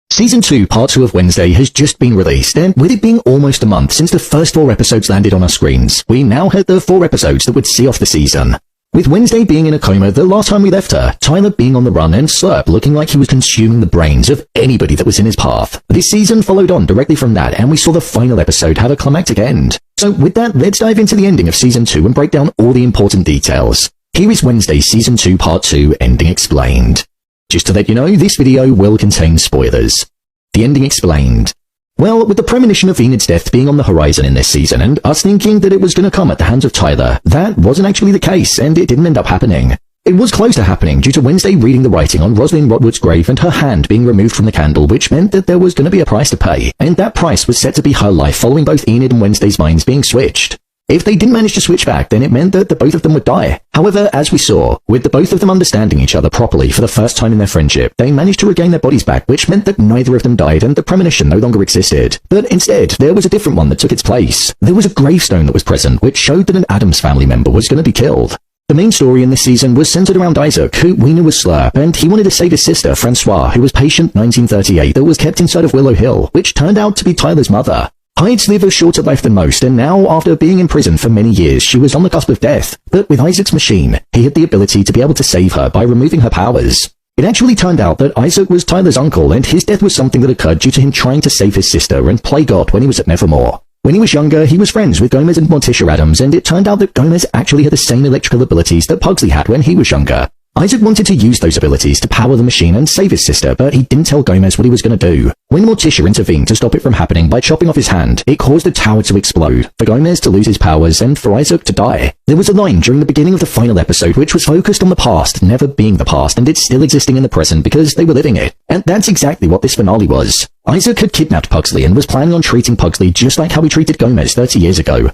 Season 2, Part 2 of Wednesday has just been released, and with it being almost a month since the first 4 episodes landed on our screens, we now had the 4 episodes that would see off the season. With Wednesday being in a coma the last time we left her, Tyler being on the run, and Slurp looking like he was consuming the brains of anybody that was in his path. This season followed on directly from that, and we saw the final episode have a climactic end. So with that, let's dive into the ending of Season 2 and break down all the important details. Here is Wednesday Season 2 Part 2 Ending Explained. Just to let you know, this video will contain spoilers. The ending explained. Well, with the premonition of Enid's death being on the horizon in this season, and us thinking that it was going to come at the hands of Tyler, that wasn't actually the case, and it didn't end up happening. It was close to happening due to Wednesday reading the writing on Rosalind Rotwood's grave and her hand being removed from the candle, which meant that there was going to be a price to pay, and that price was set to be her life following both Enid and Wednesday's minds being switched. If they didn't manage to switch back, then it meant that the both of them would die. However, as we saw, with the both of them understanding each other properly for the first time in their friendship, they managed to regain their bodies back, which meant that neither of them died and the premonition no longer existed. But instead, there was a different one that took its place. There was a gravestone that was present, which showed that an Addams family member was going to be killed. The main story in this season was centered around Isaac, who we knew was Slurp, and he wanted to save his sister, Francois, who was patient 1938 that was kept inside of Willow Hill, which turned out to be Tyler's mother. Hyde's lived a shorter life than most, and now, after being in prison for many years, she was on the cusp of death. But with Isaac's machine, he had the ability to be able to save her by removing her powers. It actually turned out that Isaac was Tyler's uncle, and his death was something that occurred due to him trying to save his sister and play God when he was at Nevermore. When he was younger, he was friends with Gomez and Morticia Addams, and it turned out that Gomez actually had the same electrical abilities that Pugsley had when he was younger. Isaac wanted to use those abilities to power the machine and save his sister, but he didn't tell Gomez what he was going to do. When Morticia intervened to stop it from happening by chopping off his hand, it caused the tower to explode, for Gomez to lose his powers, and for Isaac to die. There was a line during the beginning of the final episode which was focused on the past never being the past and it still existing in the present because they were living it. And that's exactly what this finale was. Isaac had kidnapped Pugsley and was planning on treating Pugsley just like how he treated Gomez 30 years ago.